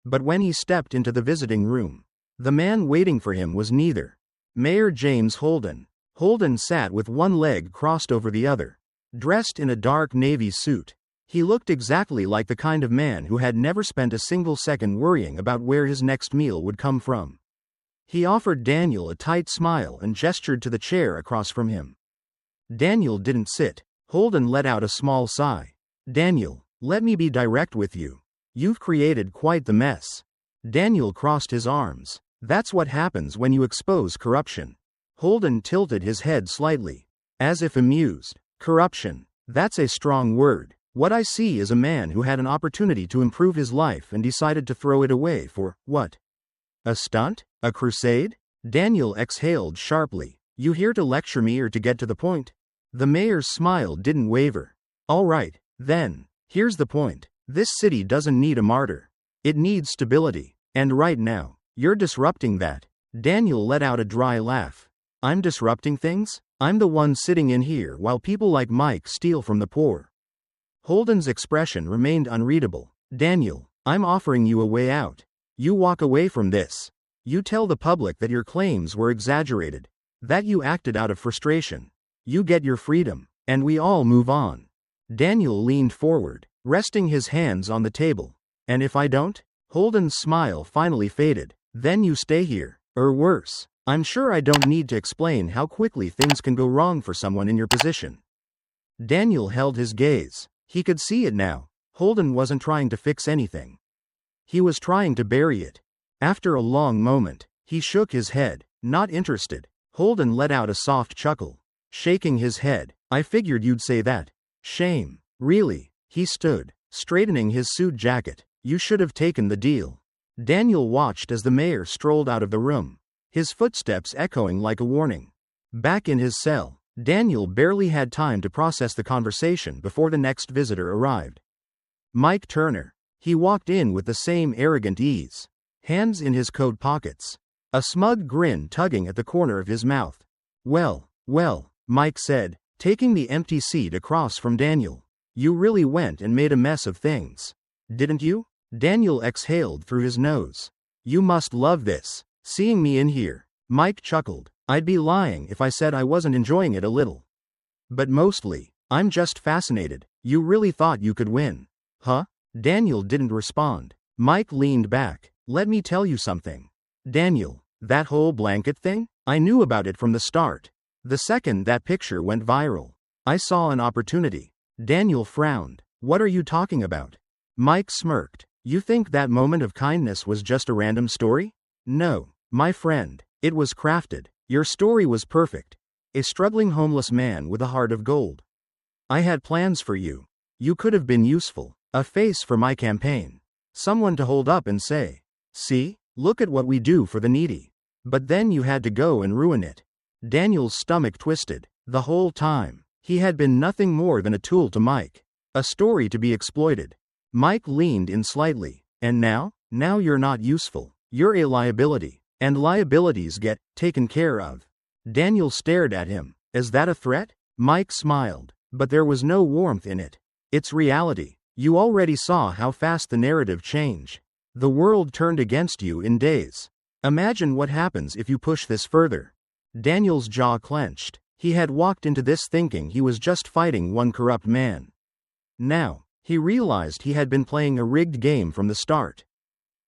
But when he stepped into the visiting room, the man waiting for him was neither. Mayor James Holden. Holden sat with one leg crossed over the other, dressed in a dark navy suit. He looked exactly like the kind of man who had never spent a single second worrying about where his next meal would come from. He offered Daniel a tight smile and gestured to the chair across from him. Daniel didn't sit. Holden let out a small sigh. "Daniel, let me be direct with you. You've created quite the mess." Daniel crossed his arms. "That's what happens when you expose corruption." Holden tilted his head slightly, as if amused. "Corruption. That's a strong word. What I see is a man who had an opportunity to improve his life and decided to throw it away for, what? A stunt? A crusade?" Daniel exhaled sharply. "You here to lecture me or to get to the point?" The mayor's smile didn't waver. "All right, then. Here's the point. This city doesn't need a martyr. It needs stability. And right now, you're disrupting that." Daniel let out a dry laugh. "I'm disrupting things? I'm the one sitting in here while people like Mike steal from the poor." Holden's expression remained unreadable. "Daniel, I'm offering you a way out. You walk away from this. You tell the public that your claims were exaggerated, that you acted out of frustration. You get your freedom, and we all move on." Daniel leaned forward, resting his hands on the table. "And if I don't?" Holden's smile finally faded. "Then you stay here, or worse. I'm sure I don't need to explain how quickly things can go wrong for someone in your position." Daniel held his gaze. He could see it now. Holden wasn't trying to fix anything. He was trying to bury it. After a long moment, he shook his head, not interested. Holden let out a soft chuckle, shaking his head. "I figured you'd say that. Shame. Really." He stood, straightening his suit jacket. "You should have taken the deal." Daniel watched as the mayor strolled out of the room, his footsteps echoing like a warning. Back in his cell, Daniel barely had time to process the conversation before the next visitor arrived. Mike Turner. He walked in with the same arrogant ease, hands in his coat pockets, a smug grin tugging at the corner of his mouth. Well, Mike said, taking the empty seat across from Daniel. "You really went and made a mess of things, didn't you?" Daniel exhaled through his nose. "You must love this, seeing me in here." Mike chuckled. "I'd be lying if I said I wasn't enjoying it a little. But mostly, I'm just fascinated. You really thought you could win, huh?" Daniel didn't respond. Mike leaned back. "Let me tell you something. Daniel, that whole blanket thing? I knew about it from the start. The second that picture went viral, I saw an opportunity." Daniel frowned. "What are you talking about?" Mike smirked. "You think that moment of kindness was just a random story? No, my friend, it was crafted. Your story was perfect. A struggling homeless man with a heart of gold. I had plans for you. You could have been useful. A face for my campaign. Someone to hold up and say, 'See, look at what we do for the needy.' But then you had to go and ruin it." Daniel's stomach twisted. The whole time, he had been nothing more than a tool to Mike. A story to be exploited. Mike leaned in slightly. "And now? Now you're not useful. You're a liability. And liabilities get taken care of." Daniel stared at him. "Is that a threat?" Mike smiled, but there was no warmth in it. "It's reality. You already saw how fast the narrative changed. The world turned against you in days. Imagine what happens if you push this further." Daniel's jaw clenched. He had walked into this thinking he was just fighting one corrupt man. Now, he realized he had been playing a rigged game from the start.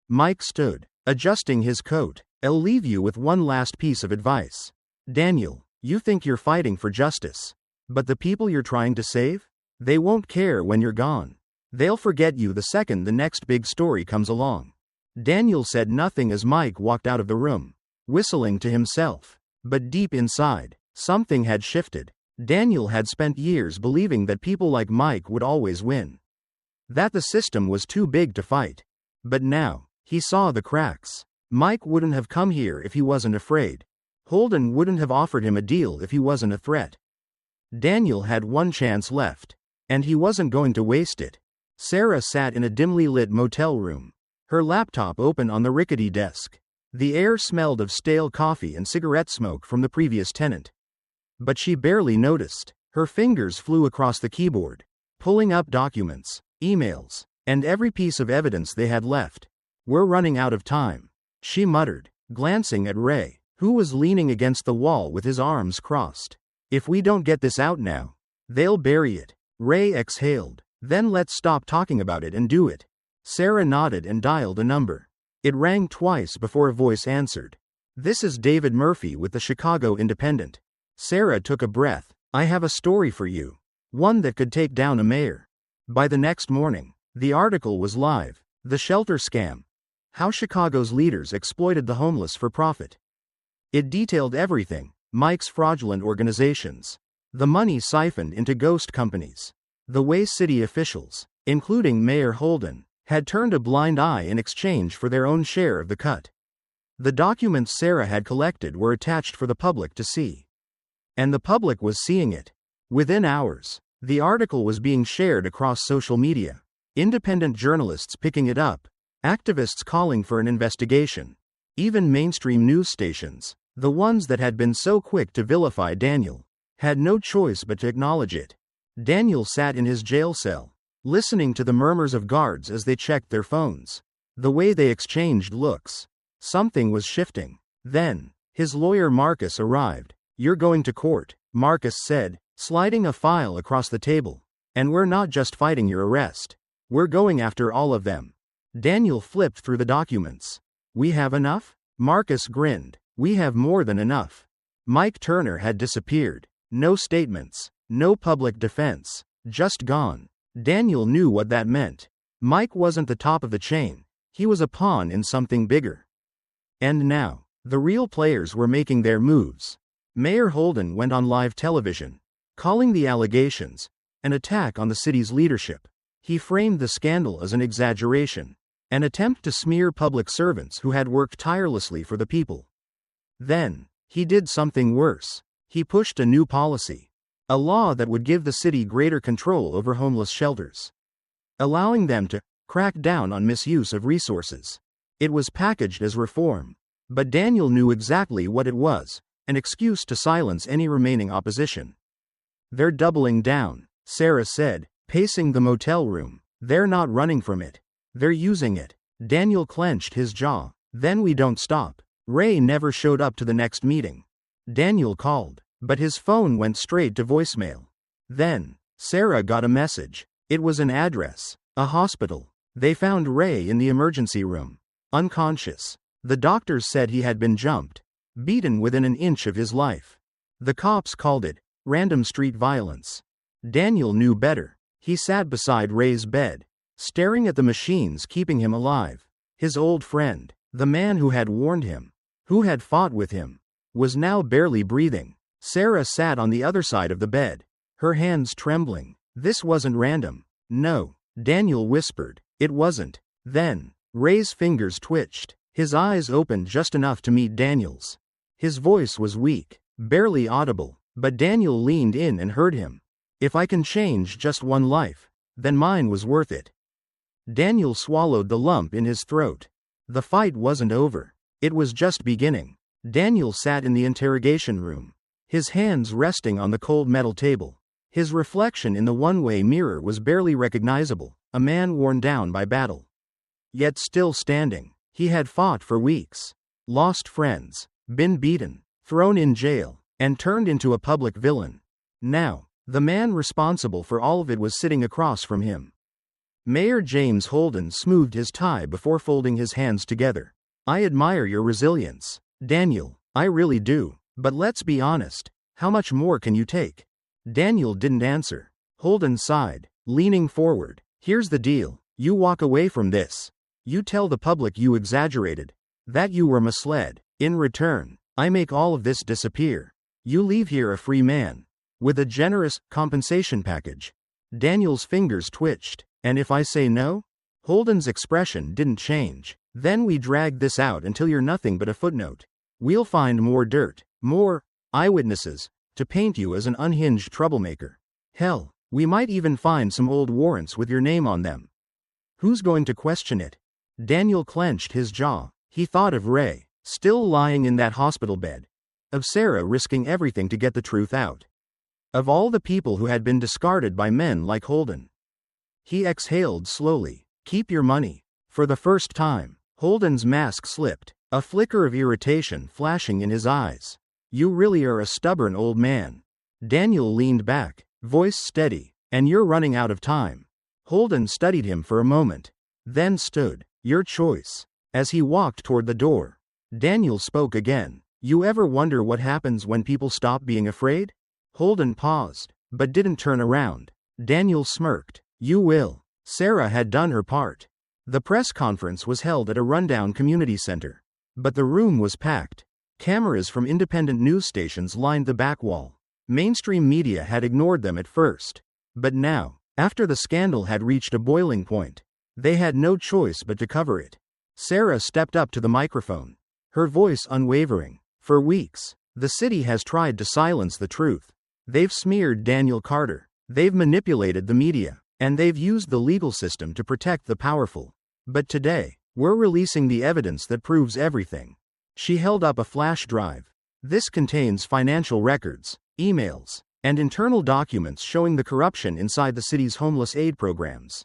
Mike stood, adjusting his coat. "I'll leave you with one last piece of advice. Daniel, you think you're fighting for justice. But the people you're trying to save? They won't care when you're gone. They'll forget you the second the next big story comes along." Daniel said nothing as Mike walked out of the room, whistling to himself. But deep inside, something had shifted. Daniel had spent years believing that people like Mike would always win. That the system was too big to fight. But now, he saw the cracks. Mike wouldn't have come here if he wasn't afraid. Holden wouldn't have offered him a deal if he wasn't a threat. Daniel had one chance left, and he wasn't going to waste it. Sarah sat in a dimly lit motel room, her laptop open on the rickety desk. The air smelled of stale coffee and cigarette smoke from the previous tenant. But she barely noticed. Her fingers flew across the keyboard, pulling up documents, emails, and every piece of evidence they had left. "We're running out of time," she muttered, glancing at Ray, who was leaning against the wall with his arms crossed. "If we don't get this out now, they'll bury it." Ray exhaled. "Then let's stop talking about it and do it." Sarah nodded and dialed a number. It rang twice before a voice answered. "This is David Murphy with the Chicago Independent." Sarah took a breath. "I have a story for you. One that could take down a mayor." By the next morning, the article was live. "The Shelter Scam: How Chicago's Leaders Exploited the Homeless for Profit." It detailed everything: Mike's fraudulent organizations, the money siphoned into ghost companies, the way city officials, including Mayor Holden, had turned a blind eye in exchange for their own share of the cut. The documents Sarah had collected were attached for the public to see. And the public was seeing it. Within hours, the article was being shared across social media, independent journalists picking it up, activists calling for an investigation, even mainstream news stations, the ones that had been so quick to vilify Daniel, had no choice but to acknowledge it. Daniel sat in his jail cell, listening to the murmurs of guards as they checked their phones, the way they exchanged looks. Something was shifting. Then, his lawyer Marcus arrived. "You're going to court," Marcus said, sliding a file across the table. "And we're not just fighting your arrest. We're going after all of them." Daniel flipped through the documents. "We have enough?" Marcus grinned. "We have more than enough." Mike Turner had disappeared. No statements, no public defense, just gone. Daniel knew what that meant. Mike wasn't the top of the chain. He was a pawn in something bigger. And now, the real players were making their moves. Mayor Holden went on live television, calling the allegations an attack on the city's leadership. He framed the scandal as an exaggeration, an attempt to smear public servants who had worked tirelessly for the people. Then, he did something worse. He pushed a new policy, a law that would give the city greater control over homeless shelters, allowing them to crack down on misuse of resources. It was packaged as reform, but Daniel knew exactly what it was: an excuse to silence any remaining opposition. "They're doubling down," Sarah said, pacing the motel room. "They're not running from it. They're using it." Daniel clenched his jaw. "Then we don't stop." Ray never showed up to the next meeting. Daniel called, but his phone went straight to voicemail. Then, Sarah got a message. It was an address, a hospital. They found Ray in the emergency room, unconscious. The doctors said he had been jumped, beaten within an inch of his life. The cops called it random street violence. Daniel knew better. He sat beside Ray's bed, staring at the machines keeping him alive. His old friend, the man who had warned him, who had fought with him, was now barely breathing. Sarah sat on the other side of the bed, her hands trembling. "This wasn't random." "No," Daniel whispered. "It wasn't." Then, Ray's fingers twitched. His eyes opened just enough to meet Daniel's. His voice was weak, barely audible, but Daniel leaned in and heard him. "If I can change just one life, then mine was worth it." Daniel swallowed the lump in his throat. The fight wasn't over. It was just beginning. Daniel sat in the interrogation room, his hands resting on the cold metal table. His reflection in the one-way mirror was barely recognizable, a man worn down by battle. Yet still standing. He had fought for weeks, lost friends, been beaten, thrown in jail, and turned into a public villain. Now, the man responsible for all of it was sitting across from him. Mayor James Holden smoothed his tie before folding his hands together. "I admire your resilience, Daniel, I really do. But let's be honest, how much more can you take?" Daniel didn't answer. Holden sighed, leaning forward. "Here's the deal. You walk away from this. You tell the public you exaggerated, that you were misled. In return, I make all of this disappear. You leave here a free man, with a generous compensation package." Daniel's fingers twitched. "And if I say no?" Holden's expression didn't change. Then we drag this out until you're nothing but a footnote. We'll find more dirt, more eyewitnesses, to paint you as an unhinged troublemaker. Hell, we might even find some old warrants with your name on them. Who's going to question it? Daniel clenched his jaw. He thought of Ray, still lying in that hospital bed. Of Sarah risking everything to get the truth out. Of all the people who had been discarded by men like Holden. He exhaled slowly. Keep your money. For the first time, Holden's mask slipped, a flicker of irritation flashing in his eyes. You really are a stubborn old man. Daniel leaned back, voice steady. And you're running out of time. Holden studied him for a moment, then stood. Your choice. As he walked toward the door, Daniel spoke again. You ever wonder what happens when people stop being afraid? Holden paused, but didn't turn around. Daniel smirked. You will. Sarah had done her part. The press conference was held at a rundown community center. But the room was packed. Cameras from independent news stations lined the back wall. Mainstream media had ignored them at first. But now, after the scandal had reached a boiling point, they had no choice but to cover it. Sarah stepped up to the microphone, her voice unwavering. For weeks, the city has tried to silence the truth. They've smeared Daniel Carter. They've manipulated the media. And they've used the legal system to protect the powerful. But today, we're releasing the evidence that proves everything. She held up a flash drive. This contains financial records, emails, and internal documents showing the corruption inside the city's homeless aid programs.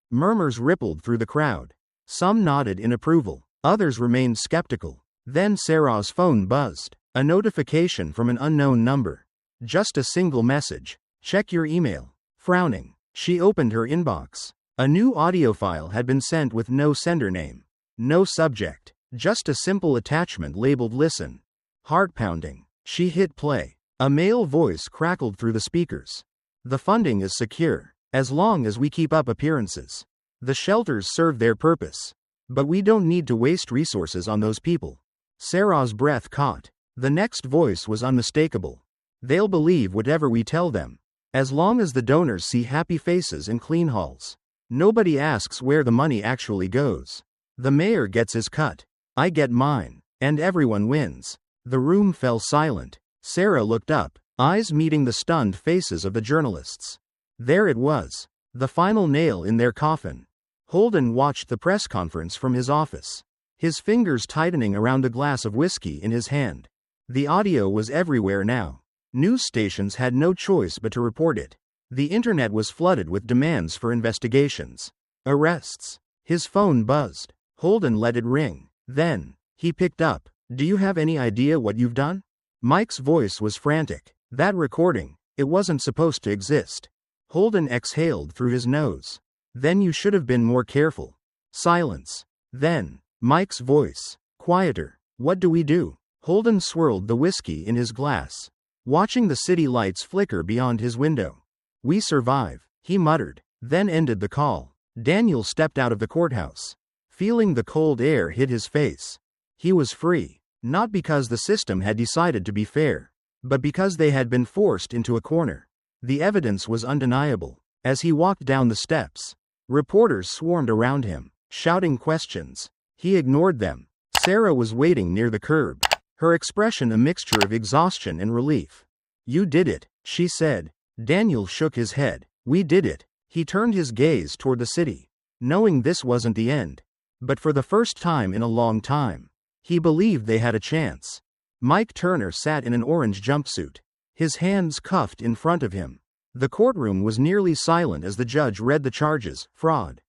Murmurs rippled through the crowd. Some nodded in approval. Others remained skeptical. Then Sarah's phone buzzed. A notification from an unknown number. Just a single message. Check your email. Frowning, she opened her inbox. A new audio file had been sent with no sender name. No subject. Just a simple attachment labeled listen. Heart pounding. She hit play. A male voice crackled through the speakers. The funding is secure, as long as we keep up appearances. The shelters serve their purpose. But we don't need to waste resources on those people. Sarah's breath caught. The next voice was unmistakable. They'll believe whatever we tell them. As long as the donors see happy faces and clean halls. Nobody asks where the money actually goes. The mayor gets his cut. I get mine. And everyone wins. The room fell silent. Sarah looked up, eyes meeting the stunned faces of the journalists. There it was. The final nail in their coffin. Holden watched the press conference from his office. His fingers tightening around a glass of whiskey in his hand. The audio was everywhere now. News stations had no choice but to report it. The internet was flooded with demands for investigations. Arrests. His phone buzzed. Holden let it ring. Then, he picked up. Do you have any idea what you've done? Mike's voice was frantic. That recording, it wasn't supposed to exist. Holden exhaled through his nose. Then you should have been more careful. Silence. Then, Mike's voice. Quieter. What do we do? Holden swirled the whiskey in his glass, watching the city lights flicker beyond his window. We survive, he muttered, then ended the call. Daniel stepped out of the courthouse, feeling the cold air hit his face. He was free, not because the system had decided to be fair, but because they had been forced into a corner. The evidence was undeniable. As he walked down the steps, reporters swarmed around him, shouting questions. He ignored them. Sarah was waiting near the curb, her expression a mixture of exhaustion and relief. You did it, she said. Daniel shook his head. We did it. He turned his gaze toward the city, knowing this wasn't the end. But for the first time in a long time, he believed they had a chance. Mike Turner sat in an orange jumpsuit, his hands cuffed in front of him. The courtroom was nearly silent as the judge read the charges: fraud,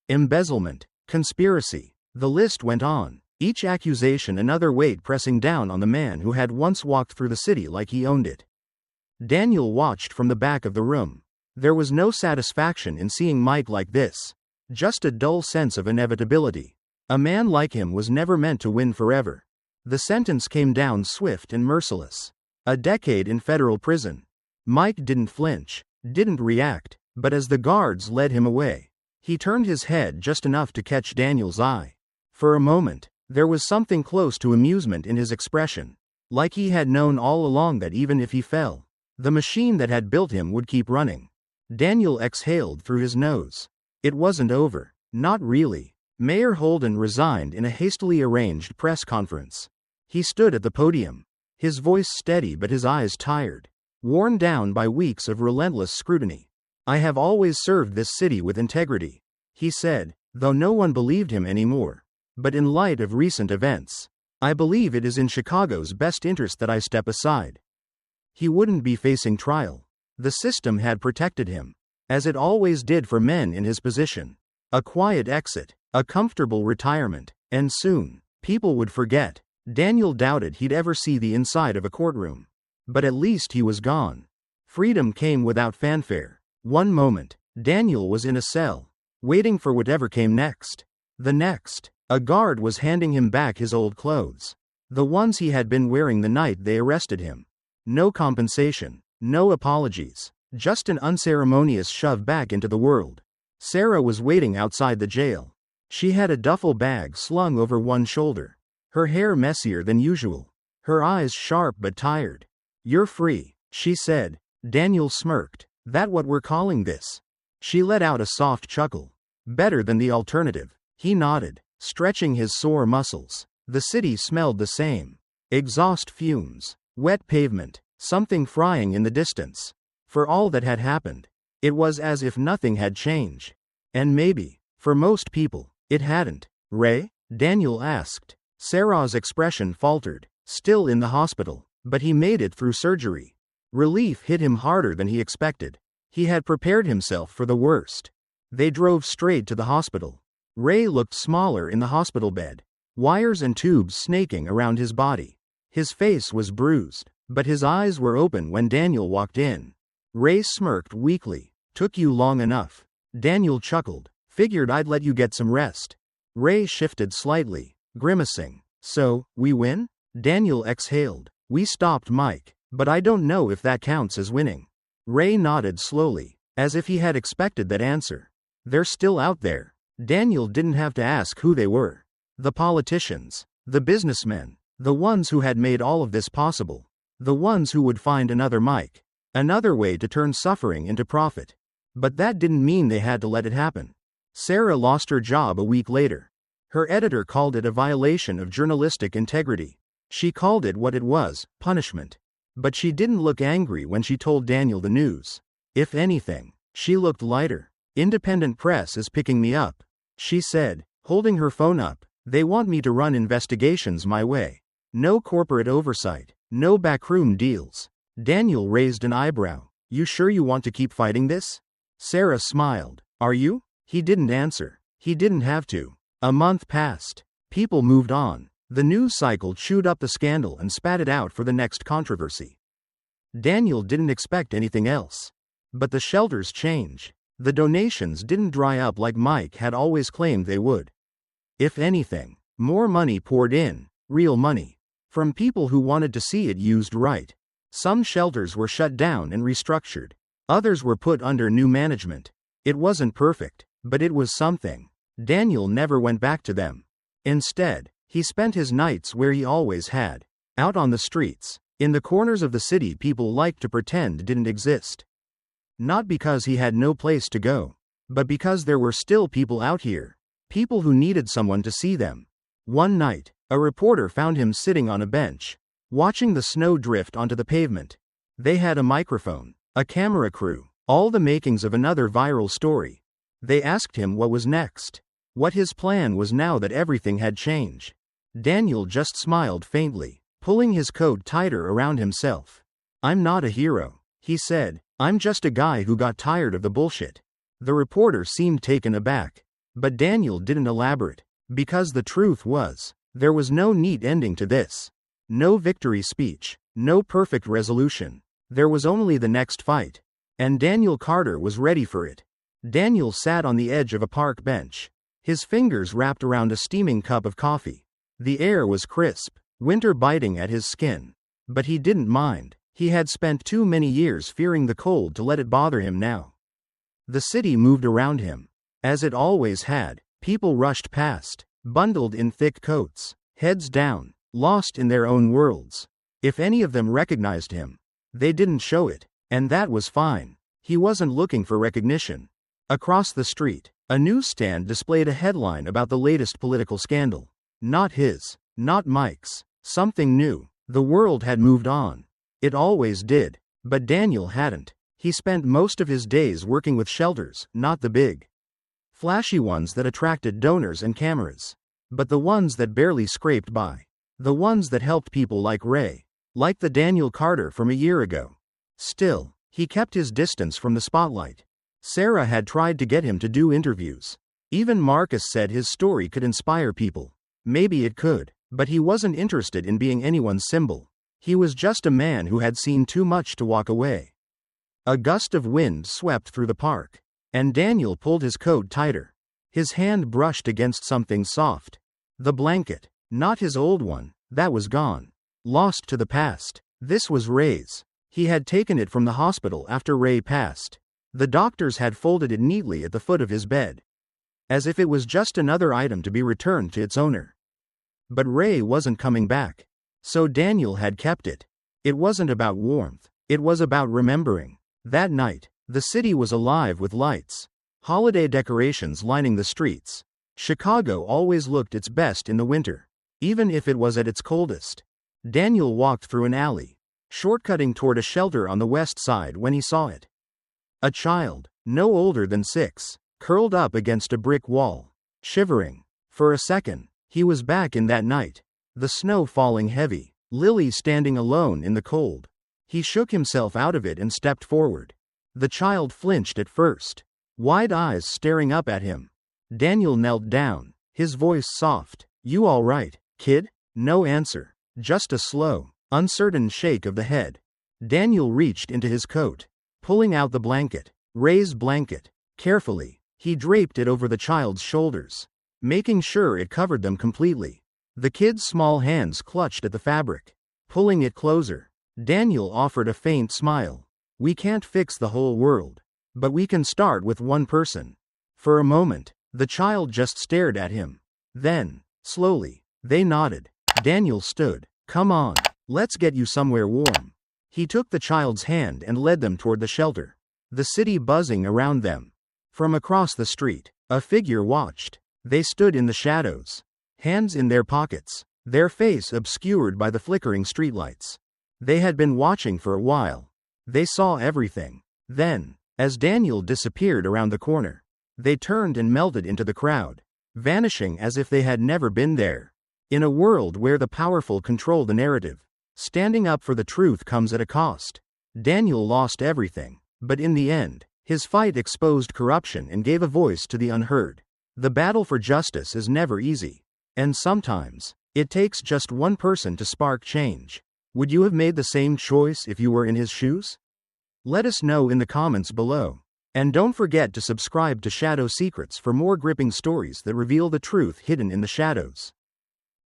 embezzlement, conspiracy. The list went on, each accusation another weight pressing down on the man who had once walked through the city like he owned it. Daniel watched from the back of the room. There was no satisfaction in seeing Mike like this, just a dull sense of inevitability. A man like him was never meant to win forever. The sentence came down swift and merciless. A decade in federal prison. Mike didn't flinch, didn't react, but as the guards led him away, he turned his head just enough to catch Daniel's eye. For a moment, there was something close to amusement in his expression, like he had known all along that even if he fell, the machine that had built him would keep running. Daniel exhaled through his nose. It wasn't over. Not really. Mayor Holden resigned in a hastily arranged press conference. He stood at the podium, his voice steady but his eyes tired, worn down by weeks of relentless scrutiny. "I have always served this city with integrity," he said, though no one believed him anymore. "But in light of recent events, I believe it is in Chicago's best interest that I step aside." He wouldn't be facing trial. The system had protected him, as it always did for men in his position. A quiet exit, a comfortable retirement, and soon, people would forget. Daniel doubted he'd ever see the inside of a courtroom. But at least he was gone. Freedom came without fanfare. One moment, Daniel was in a cell, waiting for whatever came next. The next, a guard was handing him back his old clothes, the ones he had been wearing the night they arrested him. No compensation, no apologies, just an unceremonious shove back into the world. Sarah was waiting outside the jail. She had a duffel bag slung over one shoulder, her hair messier than usual, her eyes sharp but tired. "You're free," she said. Daniel smirked. "That what we're calling this?" She let out a soft chuckle. "Better than the alternative." He nodded, stretching his sore muscles. The city smelled the same. Exhaust fumes, wet pavement, something frying in the distance. For all that had happened, it was as if nothing had changed. And maybe, for most people, it hadn't. "Ray?" Daniel asked. Sarah's expression faltered. "Still in the hospital, but he made it through surgery." Relief hit him harder than he expected. He had prepared himself for the worst. They drove straight to the hospital. Ray looked smaller in the hospital bed, wires and tubes snaking around his body. His face was bruised, but his eyes were open when Daniel walked in. Ray smirked weakly. "Took you long enough." Daniel chuckled. "Figured I'd let you get some rest." Ray shifted slightly, grimacing. "So, we win?" Daniel exhaled. "We stopped Mike, but I don't know if that counts as winning." Ray nodded slowly, as if he had expected that answer. "They're still out there." Daniel didn't have to ask who they were. The politicians, the businessmen, the ones who had made all of this possible, the ones who would find another Mike, another way to turn suffering into profit. But that didn't mean they had to let it happen. Sarah lost her job a week later. Her editor called it a violation of journalistic integrity. She called it what it was, punishment. But she didn't look angry when she told Daniel the news. If anything, she looked lighter. "Independent press is picking me up," she said, holding her phone up. "They want me to run investigations my way. No corporate oversight, no backroom deals." Daniel raised an eyebrow. "You sure you want to keep fighting this?" Sarah smiled. "Are you?" He didn't answer. He didn't have to. A month passed. People moved on. The news cycle chewed up the scandal and spat it out for the next controversy. Daniel didn't expect anything else. But the shelters changed. The donations didn't dry up like Mike had always claimed they would. If anything, more money poured in, real money, from people who wanted to see it used right. Some shelters were shut down and restructured. Others were put under new management. It wasn't perfect, but it was something. Daniel never went back to them. Instead, he spent his nights where he always had, out on the streets, in the corners of the city people liked to pretend didn't exist. Not because he had no place to go, but because there were still people out here, people who needed someone to see them. One night, a reporter found him sitting on a bench, watching the snow drift onto the pavement. They had a microphone, a camera crew, all the makings of another viral story. They asked him what was next, what his plan was now that everything had changed. Daniel just smiled faintly, pulling his coat tighter around himself. "I'm not a hero," he said. "I'm just a guy who got tired of the bullshit." The reporter seemed taken aback. But Daniel didn't elaborate, because the truth was, there was no neat ending to this. No victory speech, no perfect resolution. There was only the next fight. And Daniel Carter was ready for it. Daniel sat on the edge of a park bench, his fingers wrapped around a steaming cup of coffee. The air was crisp, winter biting at his skin. But he didn't mind. He had spent too many years fearing the cold to let it bother him now. The city moved around him. As it always had, people rushed past, bundled in thick coats, heads down, lost in their own worlds. If any of them recognized him, they didn't show it, and that was fine. He wasn't looking for recognition. Across the street, A newsstand displayed a headline about the latest political scandal. Not his, not Mike's, something new. The world had moved on. It always did. But Daniel hadn't. He spent most of his days working with shelters, not the big, flashy ones that attracted donors and cameras, but the ones that barely scraped by. The ones that helped people like Ray, like the Daniel Carter from a year ago. Still, he kept his distance from the spotlight. Sarah had tried to get him to do interviews. Even Marcus said his story could inspire people. Maybe it could, but he wasn't interested in being anyone's symbol. He was just a man who had seen too much to walk away. A gust of wind swept through the park, and Daniel pulled his coat tighter. His hand brushed against something soft. The blanket, not his old one, that was gone. Lost to the past. This was Ray's. He had taken it from the hospital after Ray passed. The doctors had folded it neatly at the foot of his bed, as if it was just another item to be returned to its owner. But Ray wasn't coming back. So Daniel had kept it. It wasn't about warmth. It was about remembering. That night, the city was alive with lights. Holiday decorations lining the streets. Chicago always looked its best in the winter, even if it was at its coldest. Daniel walked through an alley, shortcutting toward a shelter on the west side when he saw it. A child, no older than 6, curled up against a brick wall, shivering. For a second, he was back in that night. The snow falling heavy, Lily standing alone in the cold. He shook himself out of it and stepped forward. The child flinched at first, wide eyes staring up at him. Daniel knelt down, his voice soft. "You all right, kid?" No answer, just a slow, uncertain shake of the head. Daniel reached into his coat, pulling out the blanket, Ray's blanket. Carefully, he draped it over the child's shoulders, making sure it covered them completely. The kid's small hands clutched at the fabric, pulling it closer. Daniel offered a faint smile. "We can't fix the whole world, but we can start with one person." For a moment, the child just stared at him. Then, slowly, they nodded. Daniel stood. "Come on, let's get you somewhere warm." He took the child's hand and led them toward the shelter, the city buzzing around them. From across the street, a figure watched. They stood in the shadows, hands in their pockets, their face obscured by the flickering streetlights. They had been watching for a while. They saw everything. Then, as Daniel disappeared around the corner, they turned and melted into the crowd, vanishing as if they had never been there. In a world where the powerful control the narrative, standing up for the truth comes at a cost. Daniel lost everything, but in the end, his fight exposed corruption and gave a voice to the unheard. The battle for justice is never easy, and sometimes, it takes just one person to spark change. Would you have made the same choice if you were in his shoes? Let us know in the comments below. And don't forget to subscribe to Shadow Secrets for more gripping stories that reveal the truth hidden in the shadows.